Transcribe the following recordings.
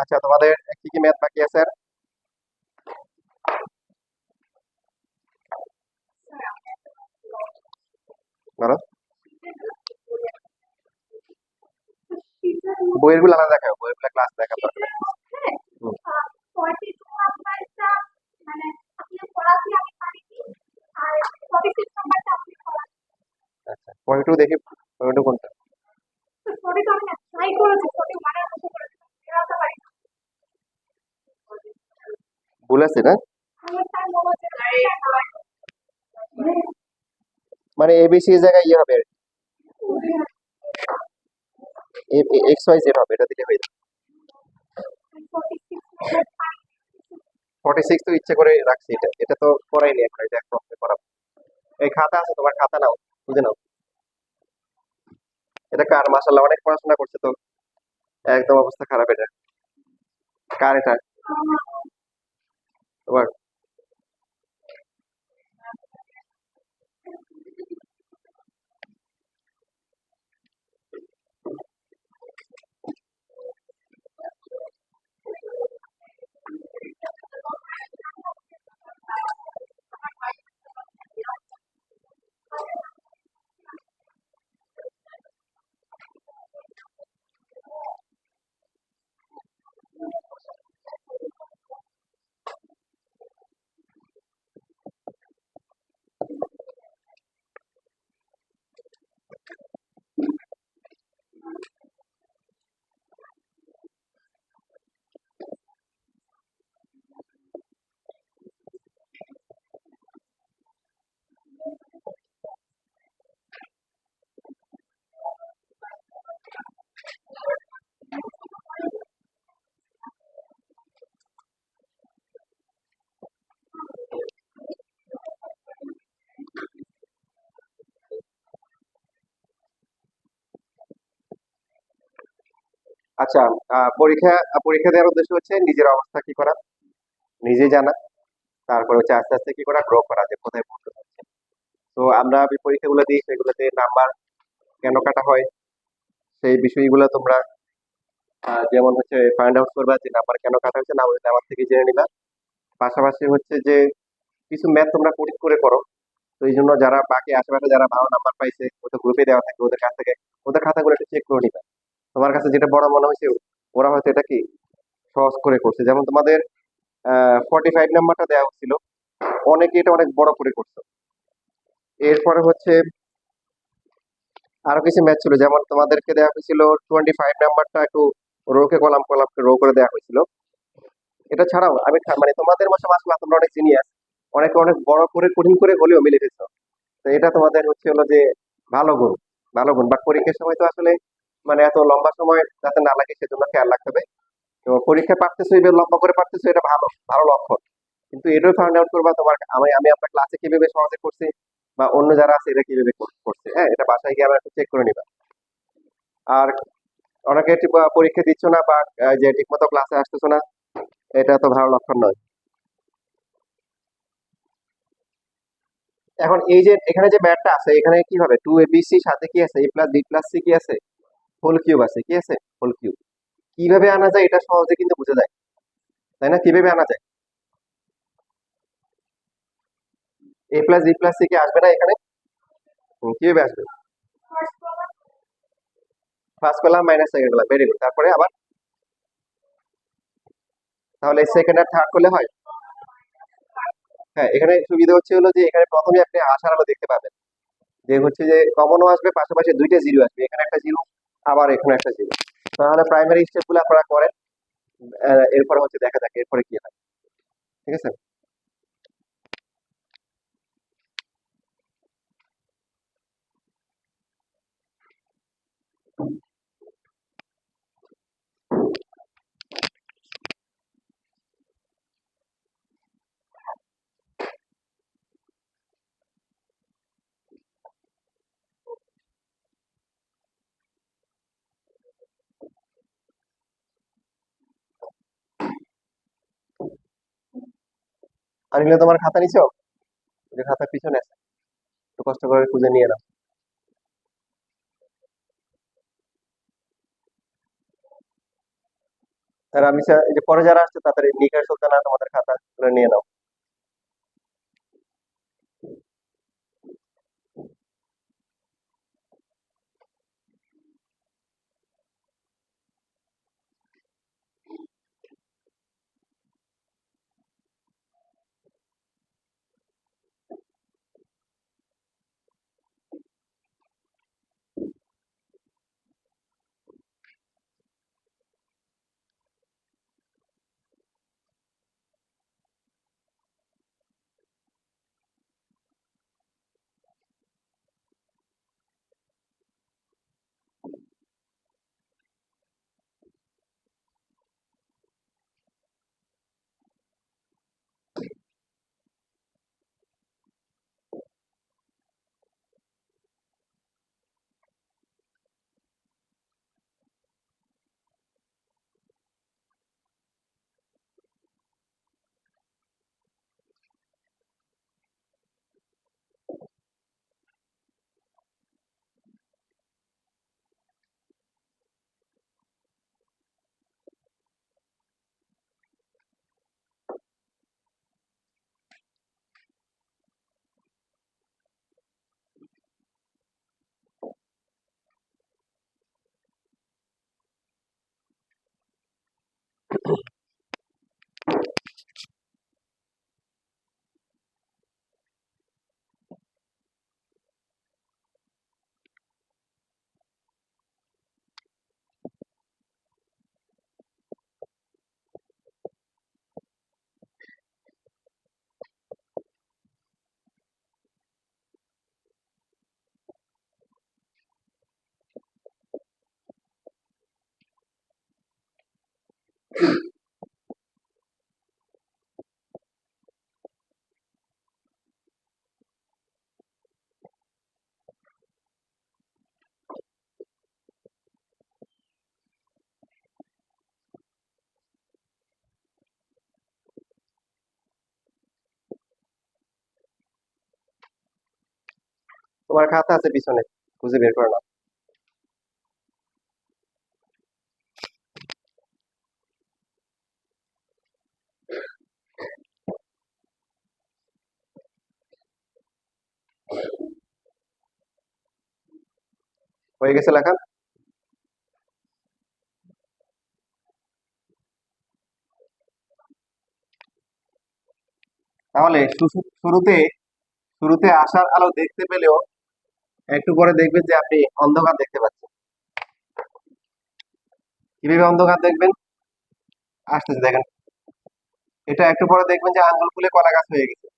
আচ্ছা, তোমাদের কি কি ম্যাথ বাকি আছে আর? বলো। বইয়ের গুলো আলাদা দেখাও, বইয়ের গুলো ক্লাস দেখার দরকার নেই। হুম, 42 দেখি, 42 কোনটা? ভুল আছে না? মানে এবিসি এর জায়গায় ইয়ে হবে, এক্স ওয়াই জেড হবে, এটা দিলে হয়ে যাবে। 46 তো ইচ্ছে করে রাখছি, এটা এটা তো করাইনি এখন, এটা এক প্রশ্নে করাবো। এই খাতা আছে তোমার, খাতা নাও, বুঝে নাও। এটা কার? মাশাআল্লাহ, অনেক পড়াশোনা করছে তো, একদম অবস্থা খারাপ এটা। কার এটা? তোমার? আচ্ছা, পরীক্ষা পরীক্ষা দেওয়ার উদ্দেশ্য হচ্ছে নিজের অবস্থা কি করা, নিজে জানা। তারপর হচ্ছে আস্তে আস্তে কি করা, গ্রো করা, যে কোথায় পৌঁছতে চাচ্ছে। তো আমরা যে পরীক্ষাগুলো দিই সেগুলোতে নাম্বার কেন কাটা হয়, সেই বিষয়গুলো তোমরা যেমন হচ্ছে ফাইন্ড আউট করবা, যে নাম্বার কেন কাটা হয়েছে না হলে আমার থেকে জেনে নিবা। পাশাপাশি হচ্ছে যে কিছু ম্যাথ তোমরা কঠিন করে করো, তো এই জন্য যারা বাকি আশেপাশে যারা ভালো নাম্বার পাইছে, ওদের গ্রুপে দেওয়া থাকে, ওদের কাছ থেকে ওদের খাতাগুলো একটু চেক করে নিবা। তোমার কাছে যেটা বড় মনে হয়েছে, ওরা হয়তো এটা কি সহজ করে করছে। যেমন তোমাদের 45 নাম্বারটা দেওয়া হচ্ছিল, অনেকে এটা অনেক বড় করে করছে। এরপরে হচ্ছে আরো কিছু ম্যাচ ছিল, যেমন তোমাদেরকে দেওয়া হয়েছিল 25 নাম্বারটা একটু রোকে কলাম কলাম রো করে দেওয়া হয়েছিল। এটা ছাড়াও আমি মানে তোমাদের মতো মাসলা তোমরা অনেক জিনিয়াস, অনেকে অনেক বড় করে কঠিন করে হলেও মিলে ফেলছো। তো এটা তোমাদের হচ্ছে হলো যে ভালো গুণ, ভালো গুণ। বাট পরীক্ষার সময় তো আসলে মানে এত লম্বা সময় যাতে না লাগে সেজন্য খেয়াল রাখতে হবে। তো পরীক্ষা পারতেছো, এবার লম্বা করে পারতেছো, এটা ভালো, ভালো লক্ষণ। কিন্তু এটাও ফাইন্ড আউট করবা তোমার, আমি আমি আপনার ক্লাসে কিভাবে সহজে করছি বা অন্য যারা আছে এটা কিভাবে করছে। হ্যাঁ, এটা বাসায় গিয়ে আবার একটু চেক করে নিবা। আর অনেকে পরীক্ষা দিচ্ছ না বা যে ঠিকমতো ক্লাসে আসতেছো না, এটা তো ভালো লক্ষণ নয়। এখন এই যে এখানে যে ম্যাথটা আছে, এখানে কি হবে, 2abc সাথে কি আছে, a plus b plus c কি আছে, হোল কিউব আছে, কি আছে, হোল কিউব। কিভাবে আনা যায় এটা সহজে কিন্তু বোঝা যায়, তাই না? কিভাবে আনা যায়? a plus b plus c কি আসবে না এখানে? কিভাবে আসবে? First column minus second column, very good. তারপরে আবার তাহলে সেকেন্ড আর থার্ড করলে হয়। হ্যাঁ, এখানে সুবিধা হচ্ছে হলো যে এখানে প্রথমে আপনি আসার আলো দেখতে পাবেন, যে হচ্ছে যে কমনও আসবে, পাশাপাশি দুইটা জিরো আসবে, এখানে একটা জিরো, আবার এখানে একটা জিরো। তাহলে প্রাইমারি স্টেপ গুলো আপনারা করেন, এরপরে হচ্ছে দেখা যাক এরপরে কি হয়। ঠিক আছে। আনিলে তোমার খাতা নিছো? ওই যে খাতা পিছনে আছে, একটু কষ্ট করে খুঁজে নিয়ে নাও। আর আমি এই যে পরে যারা আসছে তাড়াতাড়ি নিকার সুলতানা তোমাদের খাতা গুলো নিয়ে নাও। তোমার খাতা আছে পিছনে, খুঁজে বের করে নাও। হয়ে গেছে লেখা? তাহলে শুরুতে শুরুতে আসার আলো দেখতে পেলেও একটু পরে দেখবেন যে আপনি অন্ধকার দেখতে পাচ্ছেন। কিভাবে অন্ধকার দেখবেন? আসতেছে দেখেন, এটা একটু পরে দেখবেন যে আঙ্গুল ফুলে কলা গাছ হয়ে গেছে।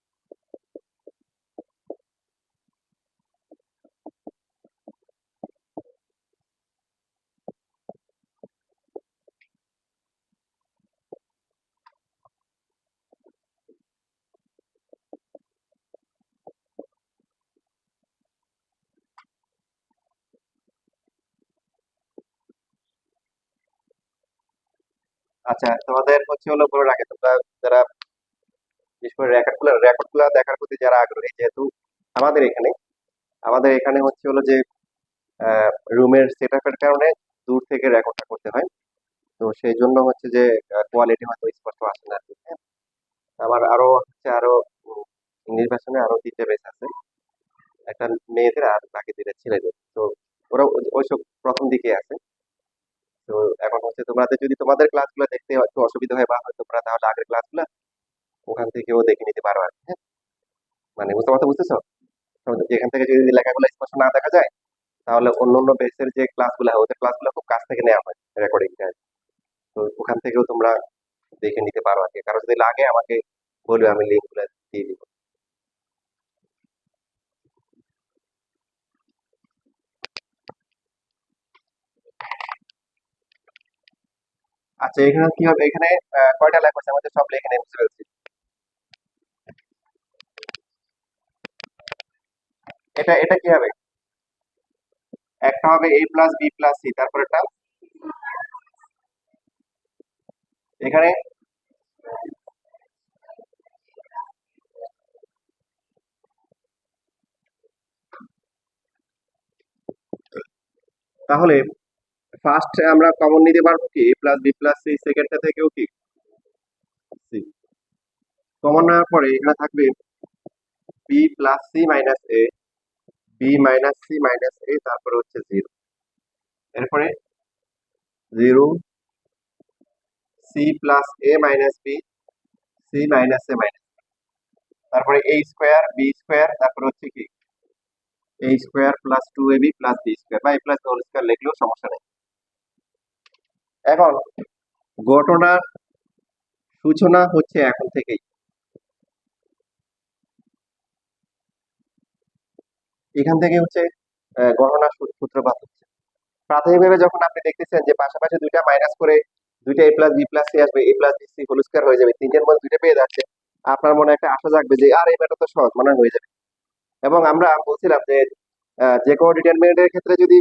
আচ্ছা, তোমাদের হচ্ছে হলো বলে রাখে, তোমরা যারা বিশেষ করে রেকর্ড গুলা দেখার প্রতি যারা আগ্রহী, যেহেতু আমাদের এখানে আমাদের এখানে হচ্ছে হলো যে রুমের সেট আপের কারণে দূর থেকে রেকর্ডটা করতে হয়। তো সেই জন্য হচ্ছে যে কোয়ালিটি হয়তো স্পষ্ট আসে না আর কি, হ্যাঁ? আমার আরো হচ্ছে আরো ইংলিশ ভার্সনে আরো 3টে বেস আছে, একটা মেয়েদের আর বাকি 2টা ছেলেদের। তো ওরা ওইসব প্রথম দিকে আছে। তো এখন হচ্ছে তোমাদের যদি তোমাদের ক্লাসগুলো দেখতে একটু অসুবিধা হয় বা হয়তো তোমরা তাহলে আগের ক্লাসগুলো ওখান থেকেও দেখে নিতে পারো আর কি, হ্যাঁ? মানে বুঝতে কথা বুঝতেছো? তো এখান থেকে যদি লেখাগুলো স্পষ্ট না দেখা যায় তাহলে অন্য অন্য বেসের যে ক্লাসগুলো হয় ওদের ক্লাসগুলো খুব কাছ থেকে নেওয়া হয় রেকর্ডিংটা। তো ওখান থেকেও তোমরা দেখে নিতে পারো আর কি, কারো যদি লাগে আমাকে বলবে, আমি লিঙ্ক গুলো দিয়ে দিব। আচ্ছা, এখানে কি হবে, এখানে কয়টা লেখা আছে আমাদের সব লেখা নিয়ে বুঝতে পেরেছি। এটা এটা কি হবে? একটা হবে a plus B plus C, তারপরেটা এখানে তাহলে ফার্স্ট আমরা কমন নিতে পারবো কি A plus B plus C, সেকেন্ডটা থেকেও কি সি। কমন নেওয়ার পরে এখানে থাকবে B plus C minus A, B minus C minus A, তারপরে হচ্ছে জিরো। এরপরে zero, C plus A minus B, C minus A minus, তারপরে এ স্কোয়ার বি স্কোয়ার, তারপরে হচ্ছে কি A square plus two A B plus B square, বা এ plus whole square লিখলেও সমস্যা নেই। এখন ঘটনার সূচনা হচ্ছে এখন থেকেই। এখান থেকে হচ্ছে গণনার সূত্রপাত হচ্ছে। প্রাথমিকভাবে যখন আপনি দেখতেছেন যে পাশাপাশি দুইটা মাইনাস করে দুইটা A plus B plus C আসবে, A plus B C whole square হয়ে যাবে, তিনটের মধ্যে দুইটা পেয়ে যাচ্ছে, আপনার মনে একটা আশা জাগবে যে আর এই ম্যাটার তো সহজ মনে হয় হয়ে যাবে। এবং আমরা বলছিলাম যে যে কোনো ডিটারমিনেন্টের ক্ষেত্রে যদি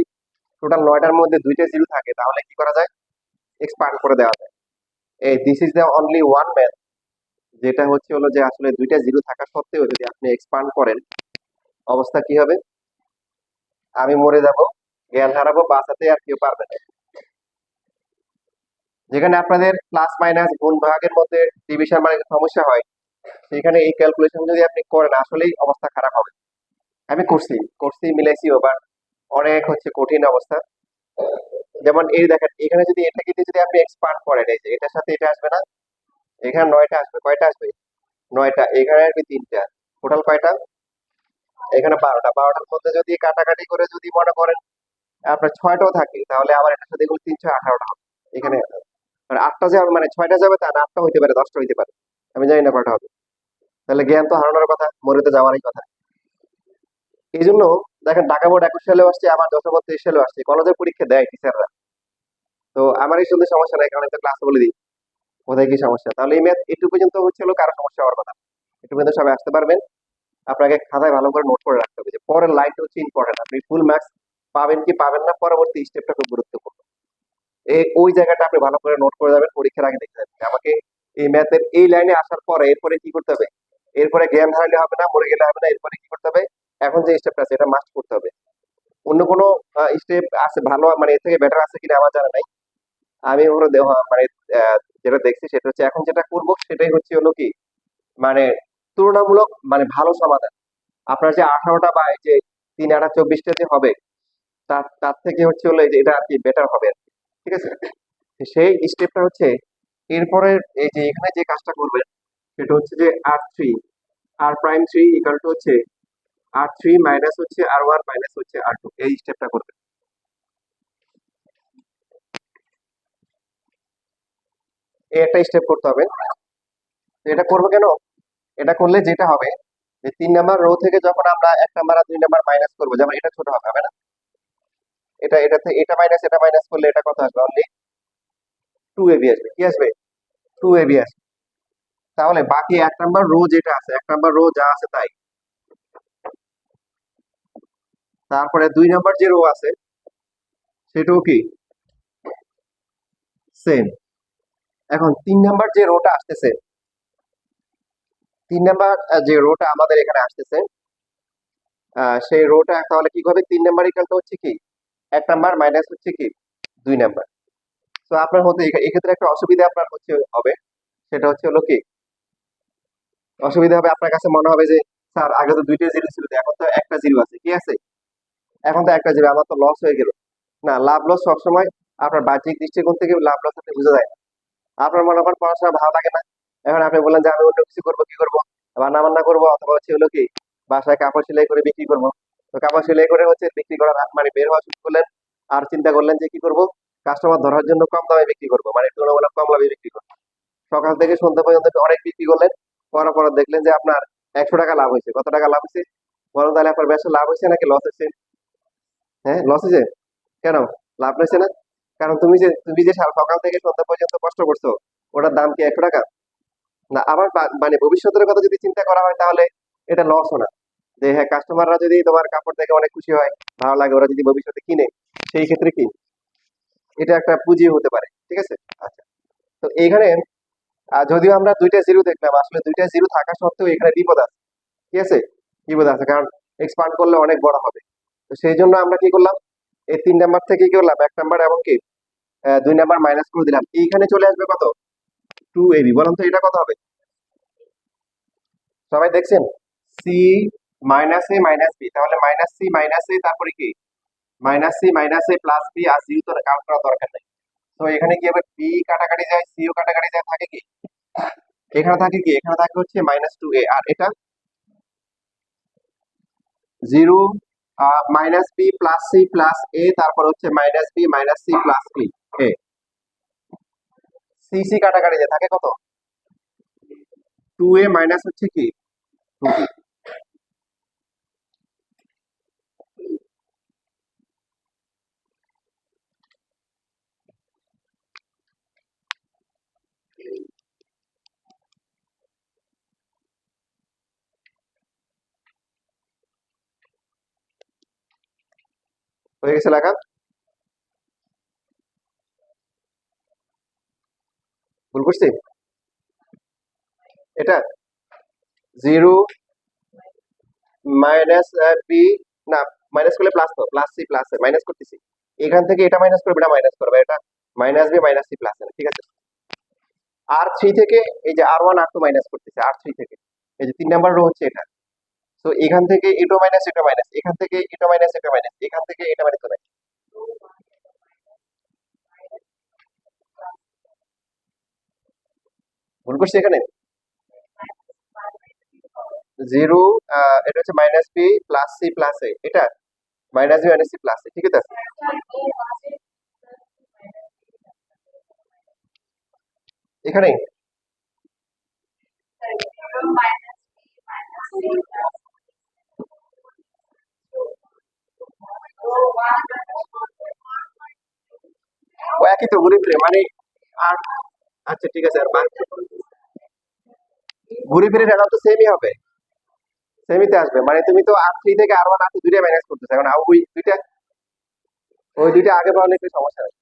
টোটাল 9টার মধ্যে দুইটা জিরো থাকে তাহলে কি করা যায়, এক্সপান্ড করে দেওয়া যায়। এই this is the only one math, যেটা হচ্ছে হলো যে আসলে দুইটা জিরো থাকা সত্ত্বেও যদি আপনি এক্সপান্ড করেন অবস্থা কি হবে, আমি মরে যাব, জ্ঞান হারাবো, বাঁচাতে আর কেউ পারবে না। যেখানে আপনাদের প্লাস মাইনাস গুণ ভাগের মধ্যে ডিভিশন মানে সমস্যা হয়, সেখানে এই ক্যালকুলেশন যদি আপনি করেন আসলেই অবস্থা খারাপ হবে। আমি করছি করছি মিলাইছিও, বাট অনেক হচ্ছে কঠিন অবস্থা। যেমন এই দেখেন এখানে যদি এটাকে দিয়ে যদি আপনি এক্সপান্ড করেন, এই যে এটার সাথে এটা আসবে না, এখানে 9টা আসবে, কয়টা আসবে 9টা, এখানে আসবে 3টা, টোটাল কয়টা, এখানে 12টা, 12টার মধ্যে যদি কাটাকাটি করে যদি মনে করেন আপনার 6টাও থাকে তাহলে আবার এটার সাথে এগুলো 318টা হবে। এখানে মানে 8টা যাবে, মানে 6টা যাবে তা না, 8টা হইতে পারে, 10টা হইতে পারে, আমি জানি না কয়টা হবে। তাহলে জ্ঞান তো হারানোর কথা, মরে তো যাওয়ারই কথা। এই জন্য দেখেন ঢাকা বোর্ড 21 সালেও আসছে, আবার 10 সালেও আসছে, কলেজের পরীক্ষা দেয় টিচাররা। তো আমার এই শুধু সমস্যা নাই, কারণ একটা ক্লাস বলে দিই কোথায় কি সমস্যা। তাহলে এই ম্যাথ একটু পর্যন্ত হচ্ছিল কারো সমস্যা হওয়ার কথা, একটু পর্যন্ত সবাই আসতে পারবেন। আপনাকে খাতায় ভালো করে নোট করে রাখতে হবে যে পরের লাইনটা হচ্ছে ইম্পর্টেন্ট, আপনি ফুল মার্কস পাবেন কি পাবেন না, পরবর্তী স্টেপটা খুব গুরুত্বপূর্ণ। ওই জায়গাটা আপনি ভালো করে নোট করে যাবেন, পরীক্ষার আগে দেখে যাবেন আমাকে এই ম্যাথের এই লাইনে আসার পরে এরপরে কি করতে হবে, এরপরে জ্ঞান হারালে হবে না, মরে গেলে হবে না, এরপরে কি করতে হবে, এখন যে স্টেপটা আছে এটা মাস্ট করতে হবে। অন্য কোনো স্টেপ আছে ভালো, মানে এর থেকে বেটার আছে কিনা আমার জানা নাই। আমি ওরা মানে যেটা দেখছি সেটা হচ্ছে এখন যেটা করব সেটাই হচ্ছে হলো কি মানে তুলনামূলক মানে ভালো সমাধান। আপনার যে 18টা বা এই যে 3 8 24টা যে হবে, তার তার থেকে হচ্ছে হলো এই যে এটা আর কি বেটার হবে আর কি। ঠিক আছে, সেই স্টেপটা হচ্ছে এরপরে এই যে এখানে যে কাজটা করবেন সেটা হচ্ছে যে আর প্রাইম থ্রি ইকাল টু হচ্ছে আর3 মাইনাস হচ্ছে আর1 মাইনাস হচ্ছে আর2, এই স্টেপটা করবেন। এই একটা স্টেপ করতে হবে। তো এটা করবো কেন, এটা করলে যেটা হবে যে 3 নাম্বার রো থেকে যখন আমরা 1 নাম্বার আর 2 নাম্বার মাইনাস করবো, যেমন এটা ছোট হবে, হবে না, এটা থেকে এটা মাইনাস করলে এটা কত আসবে, অনলি 2ab আসবে, কি আসবে 2ab আসবে। তাহলে বাকি 1 নাম্বার রো যেটা আছে, 1 নাম্বার রো যা আছে তাই, তারপরে 2 নাম্বার যে রো আছে সেটাও কি সেম। এখন 3 নাম্বার যে রোটা আসতেছে, 3 নাম্বার যে রোটা আমাদের এখানে আসতেছে, সেই রোটা তাহলে কি হবে, 3 নাম্বার ইকালটা হচ্ছে কি 1 নাম্বার মাইনাস হচ্ছে কি 2 নাম্বার। তো আপনার হতে এক্ষেত্রে একটা অসুবিধা আপনার হচ্ছে হবে, সেটা হচ্ছে হলো কি অসুবিধা হবে, আপনার কাছে মনে হবে যে স্যার আগে তো দুইটা জিরো ছিল, তো এখন তো একটা জিরো আছে, কি আছে, এখন তো একটা জিরো, আমার তো লস হয়ে গেল। না, লাভ লস সবসময় আপনার বাহ্যিক দৃষ্টিকোণ থেকে লাভ লস আপনি বুঝে যায় না। আপনার মনে করেন পড়াশোনা ভালো লাগে না, এখন আপনি বললেন যে আমি অন্য কিছু করবো, কি করবো, রান্না বান্না করবো, অথবা হচ্ছে হলো কি বাসায় কাপড় সেলাই করে বিক্রি করবো। তো কাপড় সেলাই করে হচ্ছে বিক্রি করার মানে বের হওয়া শুরু করলেন, আর চিন্তা করলেন যে কি করবো, কাস্টমার ধরার জন্য কম দামে বিক্রি করবো, মানে তুলনামূলক কম লাভে বিক্রি করবো। সকাল থেকে সন্ধ্যা পর্যন্ত অনেক বিক্রি করলেন, করার পর দেখলেন যে আপনার 100 টাকা লাভ হয়েছে। কত টাকা লাভ হয়েছে বলেন, তাহলে আপনার ব্যবসা লাভ হয়েছে নাকি লস হয়েছে? হ্যাঁ, লস হয়েছে। কেন লাভ হয়েছে না? কারণ তুমি যে সকাল থেকে সন্ধ্যা পর্যন্ত কষ্ট করছো, ওটার দাম কি 100 টাকা? না। আবার মানে ভবিষ্যতের কথা যদি চিন্তা করা হয় তাহলে এটা লসও না। যে হ্যাঁ, কাস্টমাররা যদি তোমার কাপড় দেখে অনেক খুশি হয়, ভালো লাগে, ওরা যদি ভবিষ্যতে কিনে, সেই ক্ষেত্রে কি এটা একটা পুঁজি হতে পারে। ঠিক আছে, আচ্ছা। তো এইখানে যদিও আমরা দুইটা জিরো দেখলাম, আসলে দুইটা জিরো থাকা সত্ত্বেও এখানে বিপদ আছে। ঠিক আছে, বিপদ আছে, কারণ এক্সপান্ড করলে অনেক বড় হবে। তো সেই জন্য আমরা কি করলাম, এই 3 নাম্বার থেকে কি করলাম 1 নাম্বার এবং কি 2 নাম্বার মাইনাস করে দিলাম, এইখানে চলে আসবে কত 2ab। বলুন তো এটা কত হবে? সবাই দেখছেন C minus A minus B, তাহলে মাইনাস সি মাইনাস এ তারপরে কি মাইনাস সি মাইনাস এ প্লাস বি, আর জিরো তো কাউন্ট করার দরকার নেই। তো এখানে কি হবে বি কাটাকাটি যায়, সিও কাটাকাটি যায়, থাকে কি এখানে থাকে কি এখানে থাকে হচ্ছে -2a, আর এটা 0 minus B plus C plus A, তারপর হচ্ছে minus B minus C plus B A, C C কাটাকাটি যায়, থাকে কত 2a মাইনাস হচ্ছে কি 2b। হয়ে গেছে লেখা? ভুল করছি? এটা 0 মাইনাস বি, না মাইনাস করলে প্লাস, তো plus C plus A minus করতেছি, এখান থেকে এটা মাইনাস করবে, এটা মাইনাস করবে, এটা minus B minus C plus A, ঠিক আছে। আর 3 থেকে এই যে আর1 আর2 মাইনাস করতেছে, আর3 থেকে এই যে 3 নাম্বার রো হচ্ছে এটা। তো এখান থেকে এটা মাইনাস এটা মাইনাস, এখান থেকে এটা মাইনাস এটা মাইনাস, এখান থেকে এটা মাইনাস হবে। ভুল করছি এখানে? 0 এটা হচ্ছে minus B plus C plus A, এটা minus B minus C plus A, ঠিক আছে। এখানে ও একই তো ঘুরে ফিরে মানে, আর আচ্ছা ঠিক আছে, আর ঘুরে ফিরে রেজাল্ট তো সেমই হবে, সেমিতে আসবে। মানে তুমি তো আর3 থেকে আর1 আর2 দুইটা মাইনাস করতেছো, এখন ওই দুইটা আগে পাওয়ার একটু সমস্যা নেই।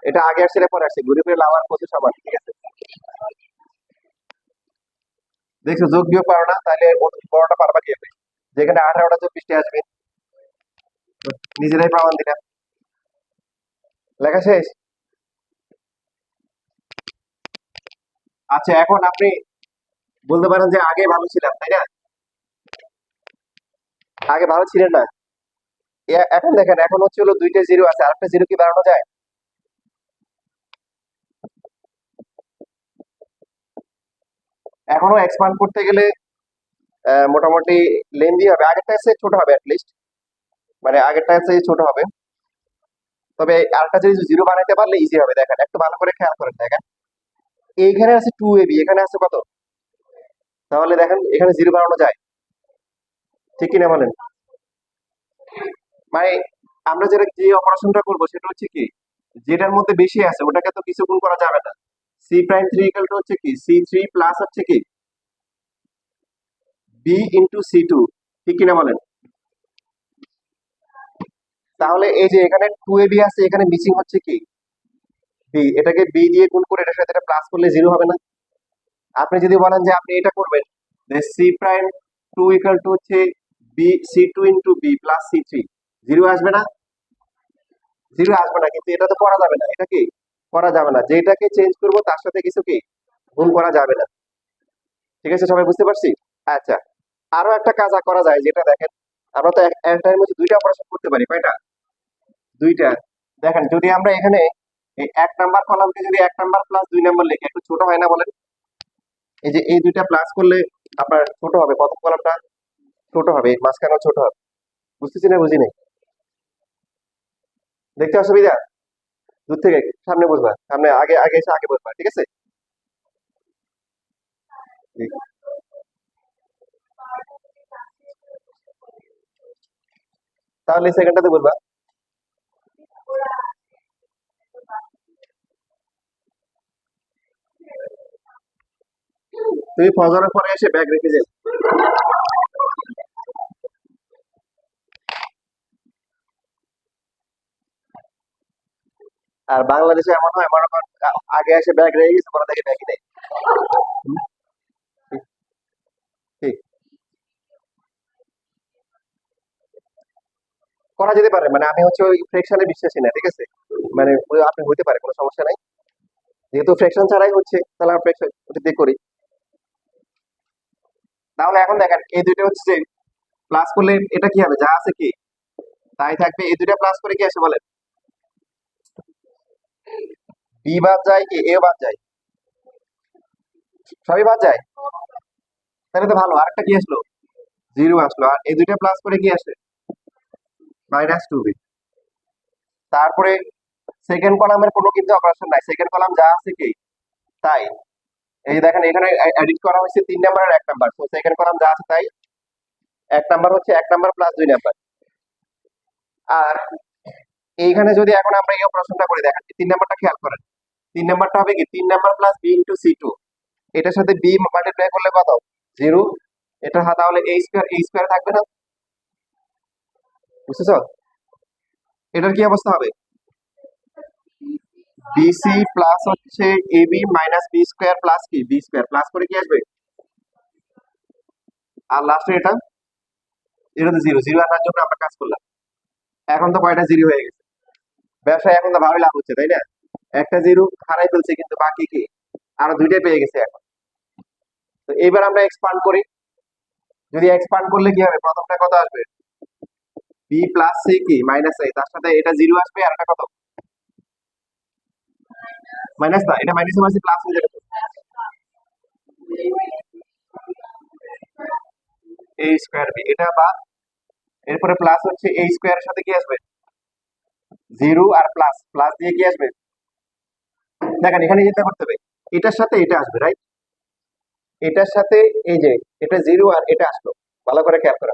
এটা আগে আসছে না পরে আসছে, ঘুরে ফিরে লাভার পথে সবার, ঠিক আছে। দেখছো যোগ বিয়োগ পারো না, তাহলে এর বড়টা পারবা কি হবে, যেখানে 18টা 24টা আসবে, নিজেরাই প্রমাণ দিলাম। লেখা শেষ? আচ্ছা এখন আপনি বলতে পারেন যে আগে ভালো ছিলাম, তাই না? আগে ভালো ছিলেন না, এখন দেখেন এখন হচ্ছে হলো 2টা জিরো আছে, আরেকটা জিরো কি বাড়ানো যায়? এখনো এক্সপান্ড করতে গেলে মোটামুটি লেন্দি হবে, আগেরটা চেয়ে ছোট হবে লিস্ট, মানে আগেরটা চেয়ে ছোট হবে। তবে আরেকটা যদি জিরো বানাইতে পারলে ইজি হবে। দেখেন একটু ভালো করে খেয়াল করেন, দেখেন এইখানে আছে 2ab, এখানে আছে কত, তাহলে দেখেন এখানে জিরো বানানো যায়, ঠিক কিনা বলেন? মানে আমরা যেটা যে অপারেশনটা করবো সেটা হচ্ছে কি, যেটার মধ্যে বেশি আছে ওটাকে তো কিছু গুণ করা যাবে না। C prime three equal to হচ্ছে কি সি3 প্লাস হচ্ছে কি বি ইন্টু সি2, ঠিক কিনা বলেন? তাহলে এই যে এখানে 2ab আছে, এখানে মিসিং হচ্ছে কি বি, এটাকে বি দিয়ে গুণ করে এটার সাথে এটা প্লাস করলে জিরো হবে না? আপনি যদি বলেন যে আপনি এটা করবেন, C prime two equal to হচ্ছে বি সি2 ইন্টু বি প্লাস সি3, জিরো আসবে না? জিরো আসবে না, কিন্তু এটা তো করা যাবে না, এটা কি করা যাবে না, যেটাকে চেঞ্জ করবো তার সাথে কিছু কি গুণ করা যাবে না, ঠিক আছে, সবাই বুঝতে পারছি? আচ্ছা, আরো একটা কাজ করা যায়, যেটা দেখেন আমরা তো এক টাইমের মধ্যে দুইটা অপারেশন করতে পারি, কয়টা? দুইটা। দেখেন যদি আমরা এখানে এই 1 নাম্বার কলামকে যদি 1 নাম্বার প্লাস 2 নাম্বার লিখি, একটু ছোট হয় না বলেন? এই যে এই দুইটা প্লাস করলে আপনার ছোট হবে, প্রথম কলামটা ছোট হবে, মাঝখানেও ছোট হবে। বুঝতেছি না বুঝি নাই? দেখতে অসুবিধা? দূর থেকে সামনে বুঝবা, সামনে আগে আগে এসে আগে বুঝবা, ঠিক আছে। তাহলে সেকেন্ডটাতে বলবা। তুমি ফজরের পরে এসে ব্যাগ রেখে যাও। আর বাংলাদেশে এমন হয় মনে করেন আগে এসে ব্যাগ রেখে গেছে, পরে দেখে ব্যাগই নেই। হুম, ঠিক করা যেতে পারে, মানে আমি হচ্ছে ওই ফ্রেকশনে বিশ্বাসী না, ঠিক আছে? মানে আপনি হইতে পারে, কোনো সমস্যা নাই। যেহেতু ফ্রেকশন ছাড়াই হচ্ছে, তাহলে আমরা ফ্রেকশন ওটা দিয়ে করি। তাহলে এখন দেখেন এই দুইটা হচ্ছে যে প্লাস করলে এটা কি হবে, যা আছে কি তাই থাকবে। এই দুইটা প্লাস করে কি আসে বলেন? বি বাদ যায়, কি এ বাদ যায়, সবই বাদ যায়। তাহলে তো ভালো, আরেকটা কি আসলো, জিরো আসলো। আর এই দুইটা প্লাস করে কি আসে, -2b। তারপরে সেকেন্ড কলামের কোনো কিন্তু অপারেশন নাই, সেকেন্ড কলাম যা আছে কি তাই। এই যে দেখেন এখানে এডিট করা হয়েছে 3 নাম্বার আর 1 নাম্বার, তো সেকেন্ড কলাম যা আছে তাই। 1 নাম্বার হচ্ছে 1 নাম্বার প্লাস 2 নাম্বার। আর এইখানে যদি এখন আমরা এই অপারেশনটা করে দেখেন, 3 নাম্বারটা খেয়াল করেন, 3 নাম্বারটা হবে কি 3 number plus B into C2। এটার সাথে বি মাল্টিপ্লাই করলে কত, জিরো। এটা তাহলে এই স্কোয়ার থাকবে না, বুঝতেছ? এটার কি অবস্থা হবে, বিসি প্লাস হচ্ছে AB minus B square plus কি বি স্কোয়ার, প্লাস করে কি আসবে, আর লাস্টে এটা তো জিরো, জিরো আনার জন্য আমরা কাজ করলাম। এখন তো কয়টা জিরো হয়ে গেছে, ব্যবসায় এখন তো ভালোই লাভ হচ্ছে, তাই না? একটা জিরো হারাই ফেলছে, কিন্তু বাকি কি আরো দুইটা পেয়ে গেছে এখন। তো এবার আমরা এক্সপান্ড করি। যদি এক্সপান্ড করলে কি হবে, প্রথমটা কত আসবে, বি প্লাস সি কি মাইনাস এ, তার সাথে এটা জিরো আসবে, আর এটা কত, মাইনাস না, এটা মাইনাস মাইনাস প্লাস হয়ে যাবে। এ স্কোয়ার বি এটা বাদ, এরপরে প্লাস হচ্ছে এই স্কোয়ারের সাথে কি আসবে, জিরো, আর প্লাস প্লাস দিয়ে কি আসবে, দেখেন এখানে চিন্তা করতে হবে, এটার সাথে এটা আসবে, রাইট? এটার সাথে এই যে এটা জিরো আর এটা আসলো, ভালো করে খেয়াল করা।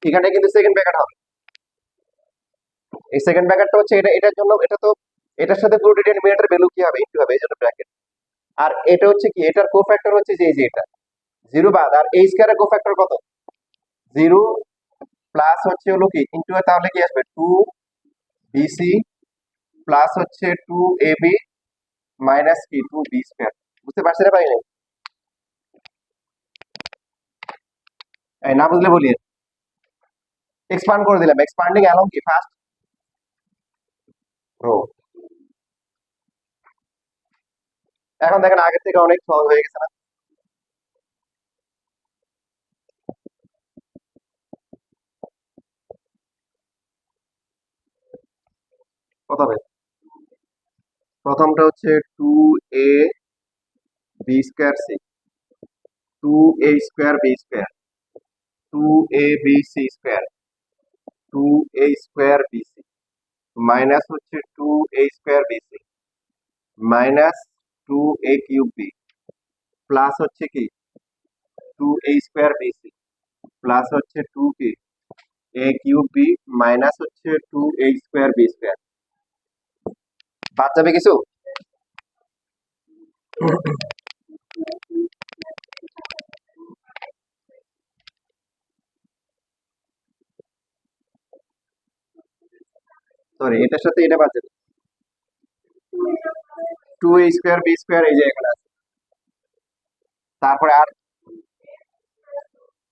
এখানে কিন্তু সেকেন্ড ব্র্যাকেট হবে, এই সেকেন্ড ব্র্যাকেটটা হচ্ছে এটা, এটার জন্য এটা তো এটার সাথে পুরো ডিটারমিনেন্টের ভ্যালু কি হবে, ইনটু হবে, এই জন্য ব্র্যাকেট। আর এটা হচ্ছে কি, এটার কোফ্যাক্টর হচ্ছে যে এই যে এটা জিরো বাদ, আর এই স্কয়ারের কোফ্যাক্টর কত, জিরো, প্লাস হচ্ছে হলো কি ইনটু, তাহলে কি আসবে 2bc প্লাস হচ্ছে 2ab মাইনাস কি 2b স্কয়ার। বুঝতে পারছেন না ভাই? এই না বুঝলে বলি, এক্সপান্ড করে দিলাম, এক্সপান্ডিং অ্যালং কি ফার্স্ট রো। এখন দেখেন আগের থেকে অনেক সহজ হয়ে গেছে না? কত হবে, প্রথমটা হচ্ছে 2a B square C, 2a square B square, 2ab C square, 2a square BC minus হচ্ছে 2a square BC minus 2a cube B plus হচ্ছে কি 2a স্কয়ার বিসি প্লাস হচ্ছে 2 কি a কিউব বি মাইনাস হচ্ছে 2a square B square. বাদ যাবে কিছু? Sorry, এটার সাথে এটা বাদ যাবে, 2a স্কয়ার বি স্কয়ার এই যে এখানে আছে। তারপরে আর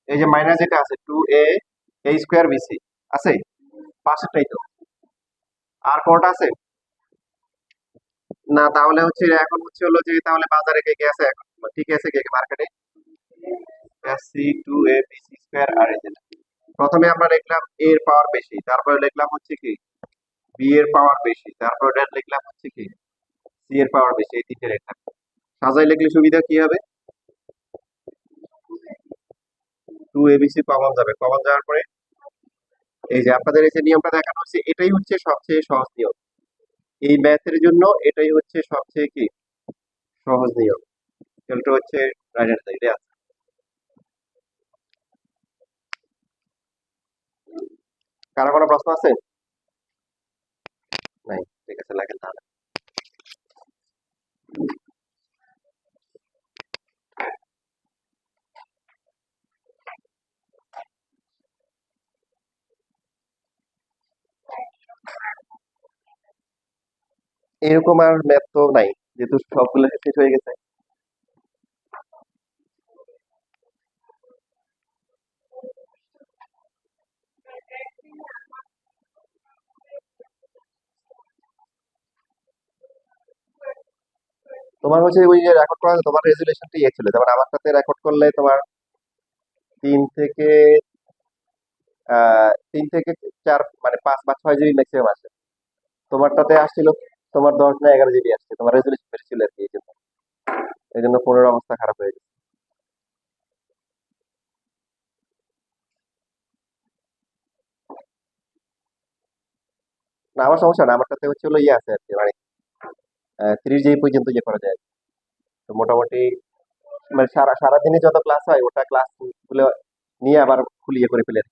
এই যে মাইনাস যেটা আছে 2a a স্কয়ার বিসি আছে, পাশেরটাই তো। আর কোনটা আছে না, তাহলে হচ্ছে এখন হচ্ছে হলো যে তাহলে বাজারে কে কে আছে এখন, ঠিক আছে কে কে মার্কেটে, C two A B C square আর এই যে প্রথমে আমরা লিখলাম a এর পাওয়ার বেশি, তারপরে লিখলাম হচ্ছে কি বি এর পাওয়ার বেশি, তারপরে লিখলাম হচ্ছে কি সি এর পাওয়ার বেশি, এই তিনটে লিখলাম। সাজাই লিখলে সুবিধা কি হবে, 2abc কমন যাবে, কমন যাওয়ার পরে এই যে আপনাদের এই যে নিয়মটা দেখানো হচ্ছে, এটাই হচ্ছে সবচেয়ে সহজ নিয়ম এই ম্যাথের জন্য, এটাই হচ্ছে সবচেয়ে কি সহজ নিয়ম। এটা হচ্ছে রাইট হ্যান্ড সাইডে আছে। কারো কোনো প্রশ্ন আছে? নাই, ঠিক আছে, লেখেন তাহলে। এরকম আর ম্যাথ তো নাই, যেহেতু সবগুলো শেষ হয়ে গেছে। তোমার হচ্ছে ওই যে রেকর্ড করা তোমার রেজুলেশনটা ইয়ে ছিল, যেমন আমারটাতে রেকর্ড করলে তোমার 3 থেকে 3 থেকে 4 মানে 5 বা 6 জিবি ম্যাক্সিমাম আসে। তোমারটাতে আসছিল তোমার 10 না 11 জিবি আসছে, তোমার রেজুলেশন বেশি ছিল আর কি, এই জন্য ফোনের অবস্থা খারাপ হয়ে গেছে। না আমার সমস্যা না, আমারটাতে হচ্ছে হলো ইয়ে আছে আর কি, মানে 30 জিবি পর্যন্ত ইয়ে করা যায়। তো মোটামুটি মানে সারাদিনে যত ক্লাস হয় ওটা ক্লাস গুলো নিয়ে আবার খুলিয়ে করে ফেলে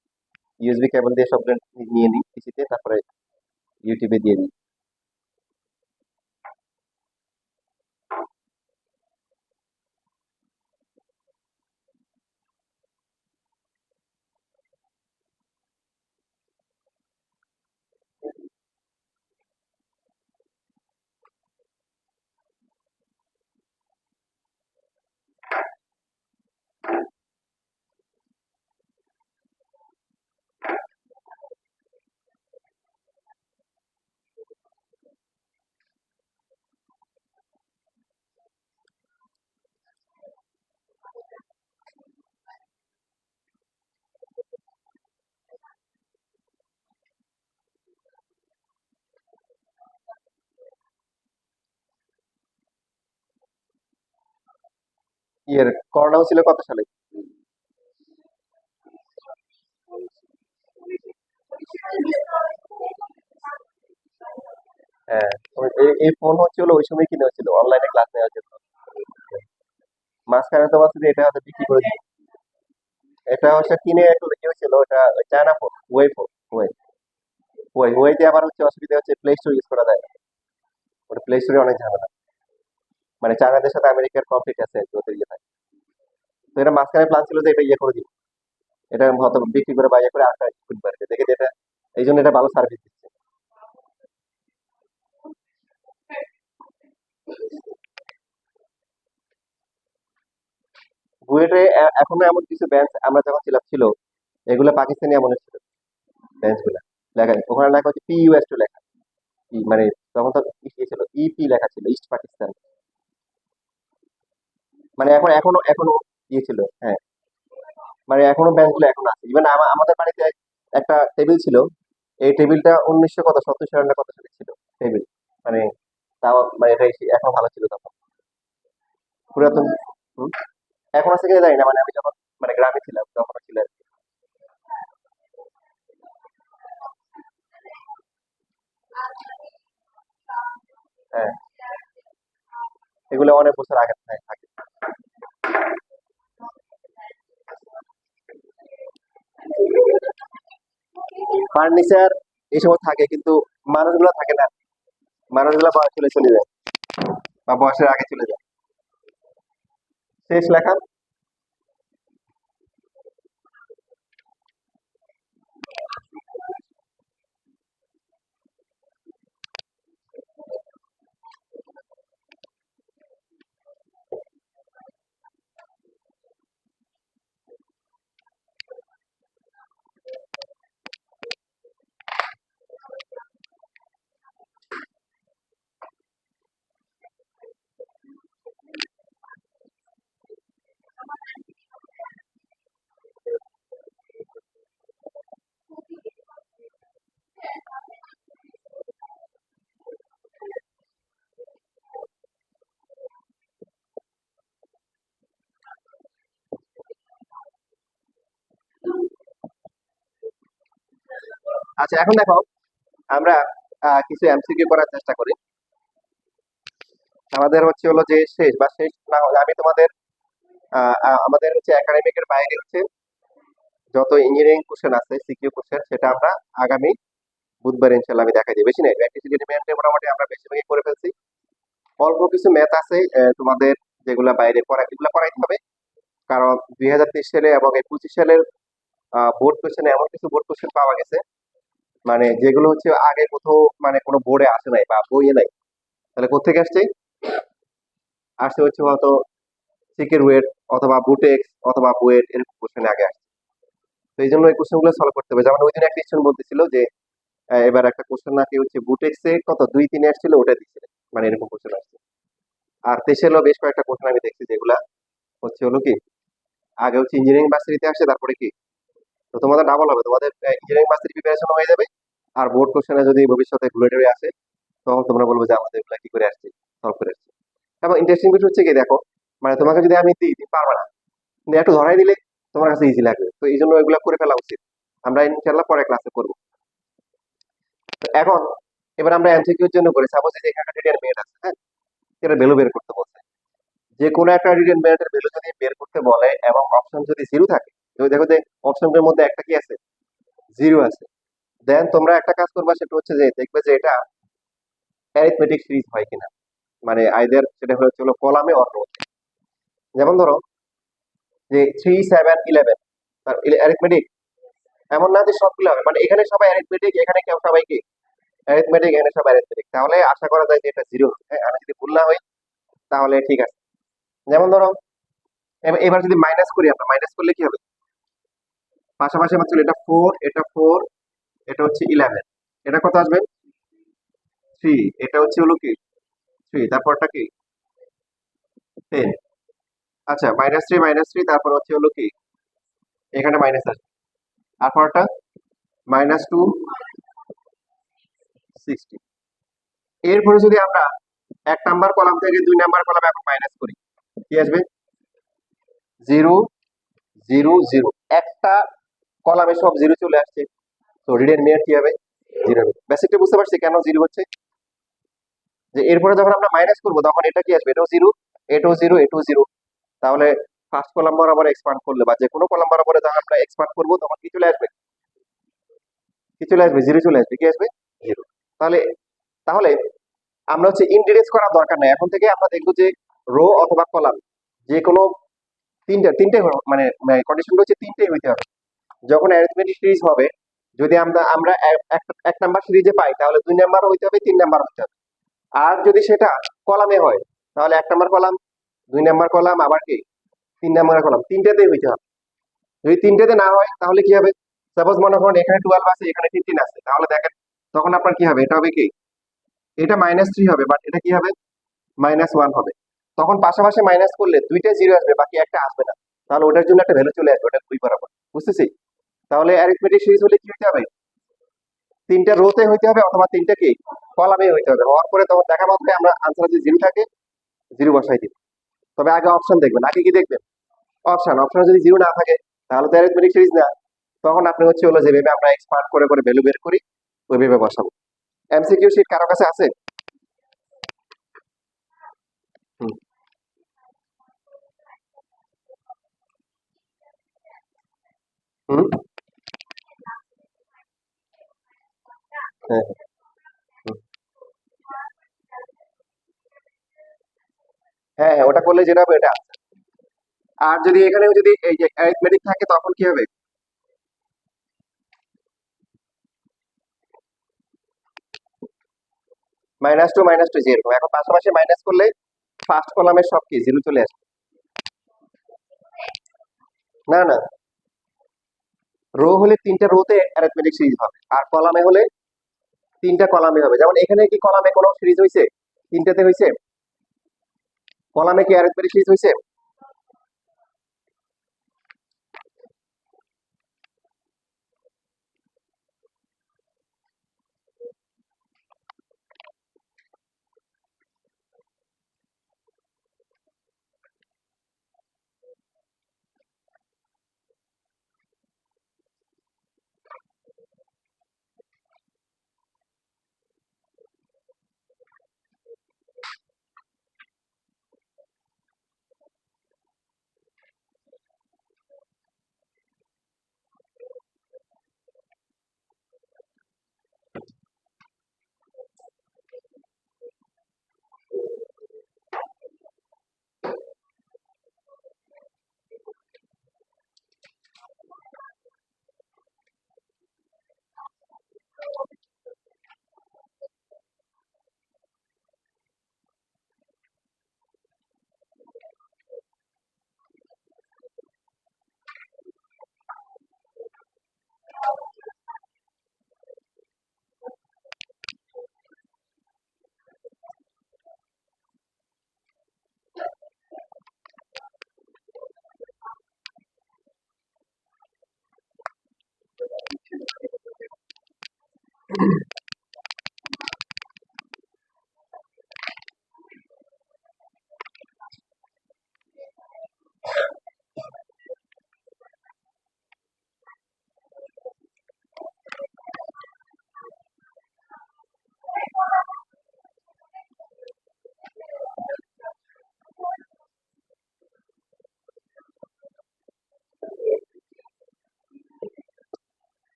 ইউএসবি কেবল দিয়ে সব নিয়ে নিই পিসিতে, তারপরে ইউটিউবে দিয়ে দিই। ইয়ের করোনা হচ্ছিল কত সালে? হ্যাঁ, তো এই ফোন হচ্ছে হলো ওই সময় কিনে হচ্ছিল অনলাইনে ক্লাস নেওয়ার জন্য। মাঝখানে তোমার শুধু এটা হয়তো বিক্রি করে দিই। এটা হচ্ছে কিনে একটু কি হয়েছিল, ওটা China phone, way phone, way ওয়েতে আবার হচ্ছে অসুবিধা হচ্ছে প্লে স্টোর ইউজ করা যায় না। ওটা প্লে স্টোরে অনেক ঝামেলা, মানে চায়নাদের সাথে আমেরিকার কনফ্লিক্ট আছে আর কি ওদের ইয়ে থাকে। তো এটা মাঝখানে প্ল্যান ছিল যে এটা ইয়ে করে দিই, এটা হয়তো বিক্রি করে বা ইয়ে করে আটটা কিনবে আর কি। দেখে যে এটা এই জন্য এটা ভালো সার্ভিস দিচ্ছে। বুয়েটে এখনো এমন কিছু ব্যাঞ্চ আমরা যখন ছিলাম ছিল, এগুলো পাকিস্তানি আমলের ছিল বেঞ্চ গুলা। লেখা ওখানে লেখা হচ্ছে পিইউএস টু লেখা, মানে তখন তো ইয়ে ছিল ইপি লেখা ছিল, ইস্ট পাকিস্তান। মানে এখনো ইয়ে ছিল, হ্যাঁ। মানে এখনো বেঞ্চ গুলো এখনো আছে, ইভেন আমাদের বাড়িতে একটা টেবিল ছিল। এই টেবিলটা 1900 কত 70 সালে না কত সালে ছিল টেবিল, মানে তাও মানে এটা এখন ভালো ছিল তখন, পুরাতন। হুম। এখন আছে কিনা জানি না, মানে আমি যখন মানে গ্রামে ছিলাম তখন ছিল আর কি। হ্যাঁ, এগুলো অনেক বছর আগে থাকে। ফার্নিচার এই সময় থাকে কিন্তু মানুষগুলো থাকে না, মানুষগুলো বয়স চলে চলে যায় বা বয়সের আগে চলে যায়। শেষ লেখা। আচ্ছা এখন দেখো, আমরা কিছু এমসিকিউ করার চেষ্টা করি। আমাদের হচ্ছে হলো যে শেষ বা শেষ না হলে আমি তোমাদের আমাদের হচ্ছে একাডেমিকের বাইরে হচ্ছে যত ইঞ্জিনিয়ারিং কোশ্চেন আছে সিকিউ কোশ্চেন, সেটা আমরা আগামী বুধবার ইনশাল্লাহ আমি দেখাই দিই। বেশি নাই, প্র্যাকটিস এলিমেন্টে মোটামুটি আমরা বেশিরভাগই করে ফেলছি। অল্প কিছু ম্যাথ আছে তোমাদের, যেগুলা বাইরে পড়া এগুলা পড়াইতে হবে। কারণ 2023 সালে এবং এই 25 সালের বোর্ড কোশ্চেনে এমন কিছু বোর্ড কোশ্চেন পাওয়া গেছে, মানে যেগুলো হচ্ছে আগে কোথাও মানে কোনো বোর্ডে আসে নাই বা বইয়ে নাই। তাহলে কোথেকে আসছে? আসছে হচ্ছে হয়তো সিকের ওয়েট অথবা বুটেক্স অথবা বুয়েট এরকম কোশ্চেন আগে আসছে। তো এই জন্য এই কোশ্চেন গুলো সলভ করতে হবে। যেমন ওই দিন একটা স্টুডেন্ট বলতেছিল যে এবার একটা কোশ্চেন নাকি হচ্ছে বুটেক্সে কত 2-3 আসছিল ওটা দিচ্ছে, মানে এরকম কোশ্চেন আসছে। আর তেসেলো বেশ কয়েকটা কোশ্চেন আমি দেখছি যেগুলা হচ্ছে হলো কি আগে হচ্ছে ইঞ্জিনিয়ারিং ভার্সিটিতে আসে তারপরে কি, তো তোমাদের ডাবল হবে, তোমাদের ইঞ্জিনিয়ারিং ভার্সিটি প্রিপারেশন হয়ে যাবে। আর বোর্ড কোশ্চেনে যদি ভবিষ্যতে ঘুরে আসে তখন তোমরা বলবো যে আমাদের এগুলা কি করে আসছে, সলভ করে আসছে। এবং ইন্টারেস্টিং বিষয় হচ্ছে কি দেখো, মানে তোমাকে যদি আমি দিই তুমি পারবে না, কিন্তু একটু ধরাই দিলে তোমার কাছে ইজি লাগবে। তো এই জন্য এগুলো করে ফেলা উচিত। আমরা ইনশাল্লাহ পরে ক্লাসে করবো। তো এখন এবার আমরা এমসিকিউর জন্য করি, সাপোজ যে এখানে রিটার্ন মেথড আছে, হ্যাঁ, এটা ভ্যালু বের করতে বলছে। যে কোনো একটা রিটার্ন মেথডের ভ্যালু যদি বের করতে বলে এবং অপশন যদি জিরো থাকে, তো দেখো যে অপশনটার মধ্যে একটা কি আছে, জিরো আছে, দেন তোমরা একটা কাজ করবা, সেটা হচ্ছে যে দেখবে যে এটা অ্যারিথমেটিক সিরিজ হয় কিনা, মানে আইদার সেটা হলো কলামে অর রোতে। যেমন ধরো যে 3 7 11 তার অ্যারিথমেটিক, এমন না যে সবগুলো হবে, মানে এখানে সবাই অ্যারিথমেটিক, এখানে কেউ সবাই কি অ্যারিথমেটিক, এখানে সব অ্যারিথমেটিক, তাহলে আশা করা যায় যে এটা জিরো। হ্যাঁ, আমি যদি ভুল না হই তাহলে ঠিক আছে। যেমন ধরো এবার যদি মাইনাস করি, আমরা মাইনাস করলে কি হবে, পাশাপাশি আমার ছিল এটা 4, এটা 4, এটা হচ্ছে 11, এটা কত আসবে 3, এটা হচ্ছে হলো কি 3, তারপরটা কি 10। আচ্ছা, -3 তারপর হচ্ছে হলো কি এখানে মাইনাস আসবে, আর পরটা -2 60। এরপরে যদি আমরা 1 নাম্বার কলাম থেকে 2 নাম্বার কলাম এখন মাইনাস করি, কি আসবে 0 0 0, একটা কলামে সব জিরো চলে আসছে। তো রিডের মেয়ার কি হবে, জিরো হবে। বেসিকটা বুঝতে পারছি কেন জিরো হচ্ছে, যে এরপরে যখন আমরা মাইনাস করবো তখন এটা কি আসবে, এটাও জিরো, এটাও জিরো, এটাও জিরো। তাহলে ফার্স্ট কলাম বরাবর এক্সপান্ড করলে বা যে কোনো কলাম বরাবরে যখন আমরা এক্সপান্ড করবো তখন কি চলে আসবে, কি চলে আসবে, জিরো চলে আসবে, কি আসবে জিরো। তাহলে তাহলে আমরা হচ্ছে ইনডিরেক্ট করার দরকার নাই, এখন থেকে আমরা দেখবো যে রো অথবা কলাম যে কোনো তিনটে তিনটে মানে কন্ডিশনটা হচ্ছে তিনটেই হইতে হবে। যখন অ্যারিথমেটিক সিরিজ হবে, যদি আমরা আমরা এক নাম্বার সিরিজে পাই তাহলে 2 নাম্বার হইতে হবে, 3 নাম্বার হইতে হবে। আর যদি সেটা কলামে হয় তাহলে 1 নাম্বার কলাম, 2 নাম্বার কলাম, আবার কি 3 নাম্বার কলাম, তিনটেতেই হইতে হবে। যদি তিনটেতে না হয় তাহলে কি হবে, সাপোজ মনে করেন এখানে 12 আছে, এখানে 15 আছে, তাহলে দেখেন তখন আপনার কি হবে, এটা হবে কি, এটা -3 হবে, বাট এটা কি হবে -1 হবে। তখন পাশাপাশি মাইনাস করলে দুইটা জিরো আসবে, বাকি একটা আসবে না। তাহলে ওটার জন্য একটা ভ্যালু চলে আসবে, ওটা দুই বরাবর, বুঝতেছি। তাহলে অ্যারিথমেটিক সিরিজ হলে কি হতে হবে, তিনটা রোতে হইতে হবে অথবা তিনটা কি কলামে হইতে হবে। হওয়ার পরে তখন দেখা মাত্রই আমরা আনসার যদি জিরো থাকে জিরো বসাই দিব। তবে আগে অপশন দেখবেন, আগে কি দেখবেন, অপশন, অপশনে যদি জিরো না থাকে তাহলে তো অ্যারিথমেটিক সিরিজ না। তখন আপনি হচ্ছে হলো যেভাবে আমরা এক্সপার্ট করে করে ভ্যালু বের করি ওইভাবে বসাবো। এমসিকিউ শিট কারো কাছে আছে? হুম, হুম, হ্যাঁ, হুম। হ্যাঁ, হ্যাঁ, ওটা করলে যেটা হবে এটা। আর যদি এখানেও যদি এই যে অ্যারিথমেটিক থাকে তখন কি হবে, -2 যেরকম, এখন পাশাপাশি মাইনাস করলে ফার্স্ট কলামের সব কি জিরো চলে আসবে। না না, রো হলে তিনটা রোতে অ্যারিথমেটিক সিরিজ হবে, আর কলামে হলে তিনটা কলামে হবে। যেমন এখানে কি কলামে কোনো সিরিজ হয়েছে, তিনটাতে হয়েছে, কলামে কি অ্যারিথমেটিক সিরিজ হয়েছে।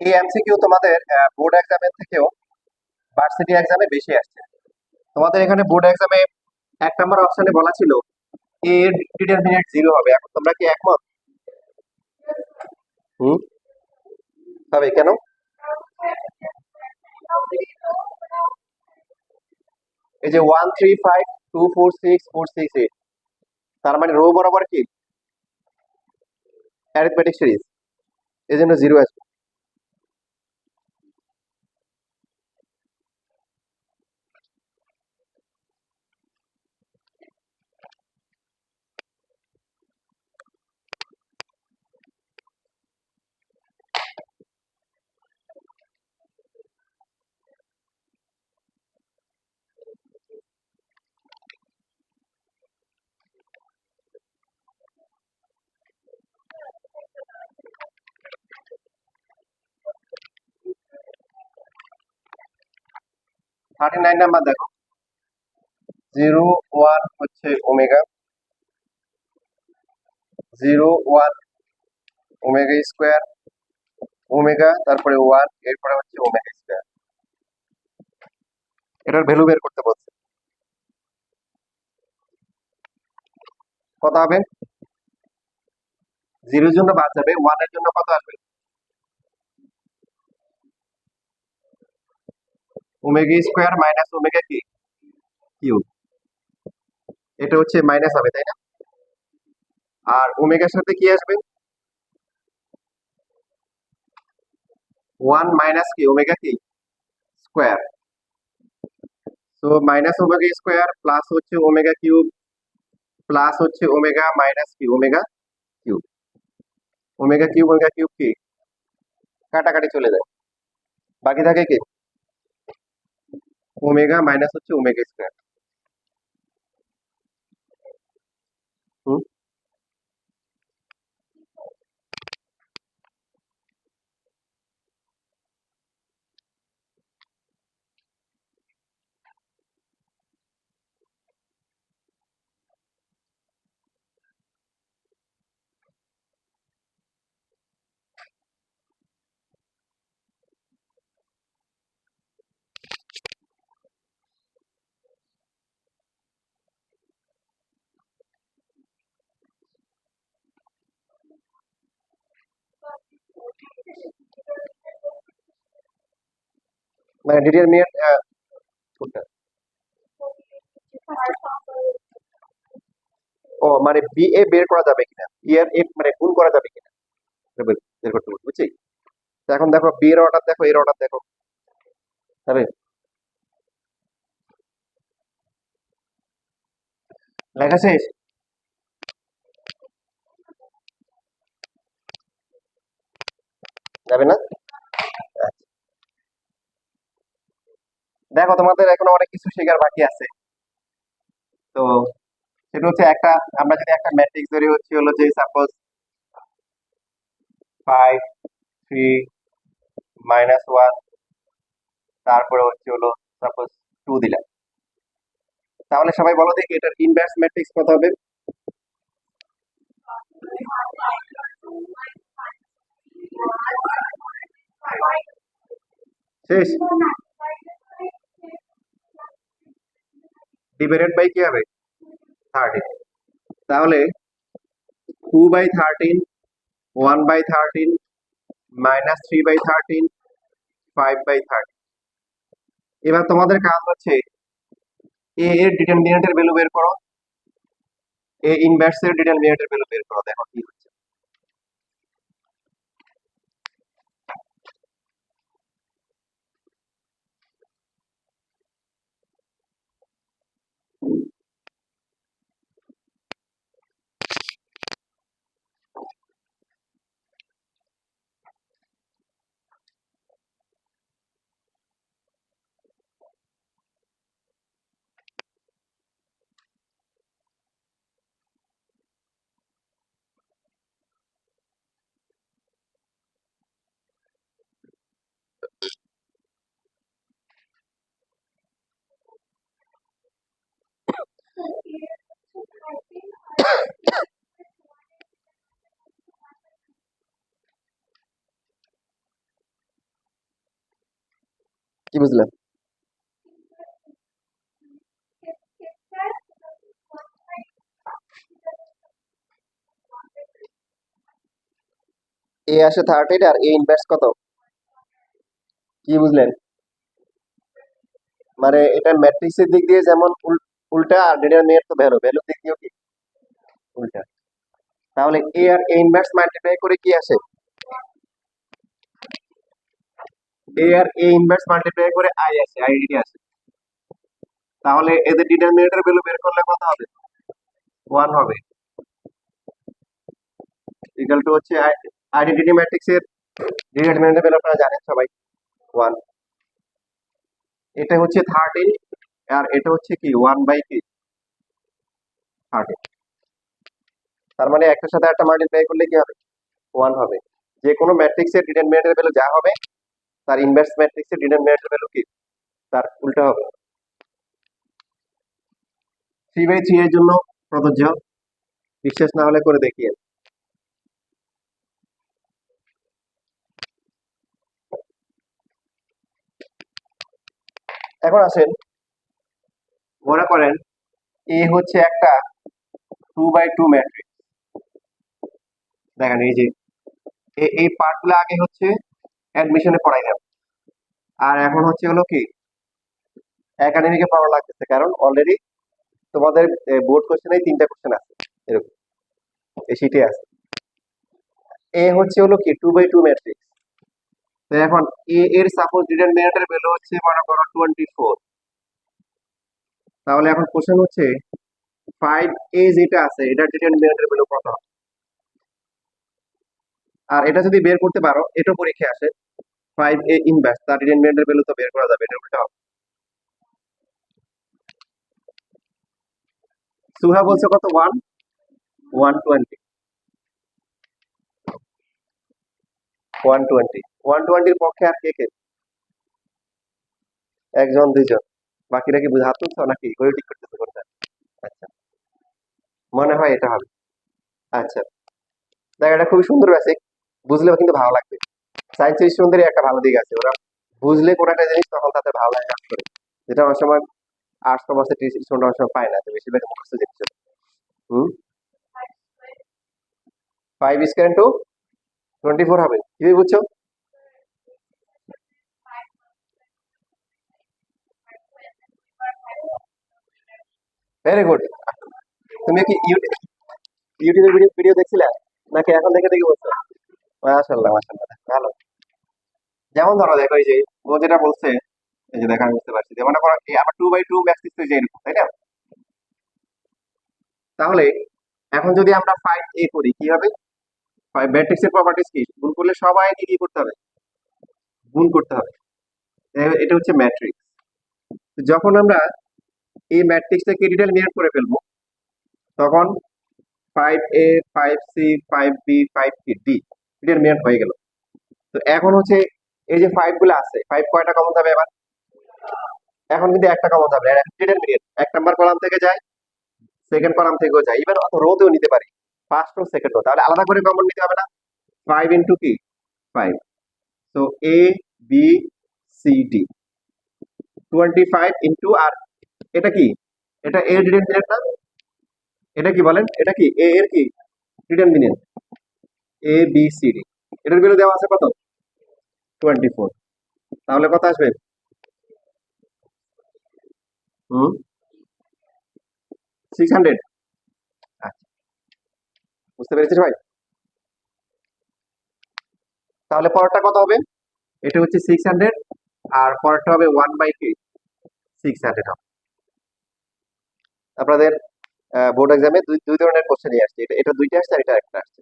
এই এমসিকিউ তোমাদের বোর্ড এক্সামের থেকেও ভার্সিটি এক্সামে বেশি আসছে। তোমাদের এখানে বোর্ড এক্সামে 1 নম্বর অপশনে বলা ছিল এ এর ডিটারমিনেন্ট 0 হবে। এখন তোমরা কি একমত? হুম, হবে কেন? এই যে 1 3 5 2 4 6 4 6 8, তার মানে রো বরাবর কি অ্যারিথমেটিক সিরিজ, এই জন্য 0 আসবে। থার্টি নাইন নাম্বার দেখো, 0 1 হচ্ছে ওমেগা, 0 1 ওমেগা স্কোয়ার, ওমেগা তারপরে 1, এরপরে হচ্ছে ওমেগা স্কোয়ার। এটার ভ্যালু বের করতে বলছে। কত হবে? 0 এর জন্য বাদ যাবে, 1 এর জন্য কত আসবে? ওমেগা স্কোয়ার মাইনাস ওমেগা কি কিউব, এটা হচ্ছে মাইনাস হবে, তাই না? আর ওমেগার সাথে কি আসবে? 1 মাইনাস কি ওমেগা কি স্কোয়ার। তো মাইনাস ওমেগা স্কোয়ার প্লাস হচ্ছে ওমেগা কিউব প্লাস হচ্ছে ওমেগা মাইনাস কি ওমেগা কিউব। ওমেগা কিউব কি কাটাকাটি চলে যায়, বাকি থাকে কি ওমেগা মাইনাস হচ্ছে ওমেগা স্কোয়ার। হুম, মানে ডিটারমিনেন্ট কোনটা? ও মানে বি এ বের করা যাবে কিনা, বি এর এ মানে গুণ করা যাবে কিনা, এটা বের করতে বলছি, বুঝছি। তো এখন দেখো বি এর অর্ডার দেখো, এর অর্ডার দেখো, হবে? লেখা শেষ? যাবে না? আচ্ছা। দেখো তোমাদের এখনো অনেক কিছু শেখার বাকি আছে। তো সেটা হচ্ছে একটা, আমরা যদি একটা ম্যাট্রিক্স ধরি হচ্ছে হলো যে সাপোজ 5 3 -1, তারপরে হচ্ছে হলো সাপোজ 2 দিলাম, তাহলে সবাই বলো দেখি এটার ইনভার্স ম্যাট্রিক্স কত হবে? শেষ? ডিভাইডেড বাই কি হবে? 13। তাহলে 2/13, 1/13, -3/13, 5/13। এবার তোমাদের কাজ হচ্ছে এ এর ডিটারমিনেন্টের ভ্যালু বের করো, এ ইনভার্স এর ডিটারমিনেন্টের ভ্যালু বের করো, দেখো কি হচ্ছে। কি বুঝলেন? এ আসে 38 আর এ ইনভার্স কত? কি বুঝলেন? মানে এটা ম্যাট্রিক্সের দিক দিয়ে যেমন উল্টা, আর ডিটারমিনেন্ট তো ভ্যালুর দিক দিয়েও কি উল্টা। তাহলে এ আর এ ইনভার্স মাল্টিপ্লাই করে কি আসে? এ আর এ ইনভার্স মাল্টিপ্লাই করে আই আসে, আইডি আসে। তাহলে এদের ডিটারমিনেন্টের ভ্যালু বের করলে কত হবে? 1 হবে। ইকুয়াল টু হচ্ছে আইডেন্টিটি ম্যাট্রিক্সের ডিটারমিনেন্টের ভ্যালু আপনারা জানেন সবাই, 1। এটা হচ্ছে 13 আর এটা হচ্ছে কি 1 বাই কি 13। তার মানে একটার সাথে একটা মাল্টিপ্লাই করলে কি হবে? 1 হবে। যে কোনো ম্যাট্রিক্সের ডিটারমিনেন্টের ভ্যালু যা হবে, তার ইনভার্স ম্যাট্রিক্সের ডিটারমিনেন্টের ভ্যালু কি তার উল্টা হবে। 3/3 এর জন্য প্রযোজ্য। বিশ্বাস না হলে করে দেখিয়ে। এখন আসেন, মনে করেন এ হচ্ছে একটা 2/2 ম্যাট্রিক্স। দেখেন এই যে এই পার্টগুলো আগে হচ্ছে অ্যাডমিশনে পড়াইলাম, আর এখন হচ্ছে হলো কি একাডেমিকে পড়া লাগতেছে, কারণ অলরেডি তোমাদের বোর্ড কোশ্চেনে 3টা কোশ্চেন আছে এরকম, এই শীটে আছে। এ হচ্ছে হলো কি 2/2 ম্যাট্রিক্স। তো এখন এ এর সাপোজ ডিটারমিনেন্টের ভ্যালু হচ্ছে মনে করো 24। তাহলে এখন কোশ্চেন হচ্ছে 5a যেটা আছে এটার ডিটারমিনেন্টের ভ্যালু কত হবে? আর এটা যদি বের করতে পারো, এটা পরীক্ষায় আসে, 5a ইনভার্স তার ডিটারমিনেন্টের ভ্যালু তো বের করা যাবে, এটা উল্টা হবে। সুহা বলছে কত? 120। 120 120 পক্ষে আর কে কে? একজন দুইজন, বাকিরা কি বুঝে হাত তুলছো নাকি ঘড়ি ঠিক করতেছে কোনটা? আচ্ছা, মনে হয় এটা হবে। আচ্ছা, দেখ এটা খুবই সুন্দর বেসিক, বুঝলেও কিন্তু ভালো লাগবে। সায়েন্সের স্টুডেন্টের একটা ভালো দিক আছে, ওরা বুঝলে কোনো একটা জিনিস তখন তাদের ভালো লাগে কাজ করে, যেটা অনেক সময় আর্টস কমার্সের স্টুডেন্ট অনেক সময় পায় না, তো বেশিরভাগ মুখস্থ জিনিস। হুম, 5 is equal to 24 হবে, কিভাবে বুঝছো? Very good. তুমি কি ইউটিউবের ভিডিও ভিডিও দেখছিলে নাকি এখন দেখে দেখে বলছো? মাশাআল্লাহ মাশাআল্লাহ, ভালো। যেমন ধরো দেখো এই যে ও যেটা বলছে, এই যে দেখা আমি বুঝতে পারছি যে মনে করো এই আমার 2/2 ম্যাট্রিক্স তো যে এরকম, তাই না? তাহলে এখন যদি আমরা 5a করি কি হবে? ম্যাট্রিক্সের প্রপার্টিস কি? গুণ করলে সবাইকে কি করতে হবে? গুণ করতে হবে। এটা হচ্ছে ম্যাট্রিক্স। যখন আমরা এই ম্যাট্রিক্সটাকে ডিটারমিনেট করে ফেলবো, তখন 5a 5c 5b 5d determinant হয়ে গেল। তো এখন হচ্ছে এই যে 5 গুলো আছে, 5 কয়টা কমন যাবে এবার? এখন কিন্তু একটা কমন যাবে, ডিটারমিনেট 1 নাম্বার কলাম থেকে যায়, সেকেন্ড কলাম থেকেও যায়, ইভেন অত রোতেও নিতে পারি, ফার্স্ট ও সেকেন্ড রো, তাহলে আলাদা করে কমন নিতে হবে না? 5 ইন্টু কি 5, তো A B C D 25 into, আর এটা কি? এটা এ ডিটারমিনেন্ট না? এটা কি বলেন, এটা কি এ এর কি determinant? A B C D, এটার ভ্যালু দেওয়া আছে কত? 24। তাহলে কত আসবে? হুম, 600। আচ্ছা, বুঝতে পেরেছিস ভাই? তাহলে পরেরটা কত হবে? এটা হচ্ছে 600, আর পরেরটা হবে 1/কি 600 হবে। আপনাদের বোর্ড এক্সামে দুই দুই ধরনের কোশ্চেনই আসছে, এটা এটা দুইটা আসছে আর এটা একটা আসছে।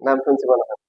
নাম শুনছি মনে হয়।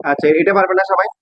আচ্ছা, এটা পারবে না সবাই?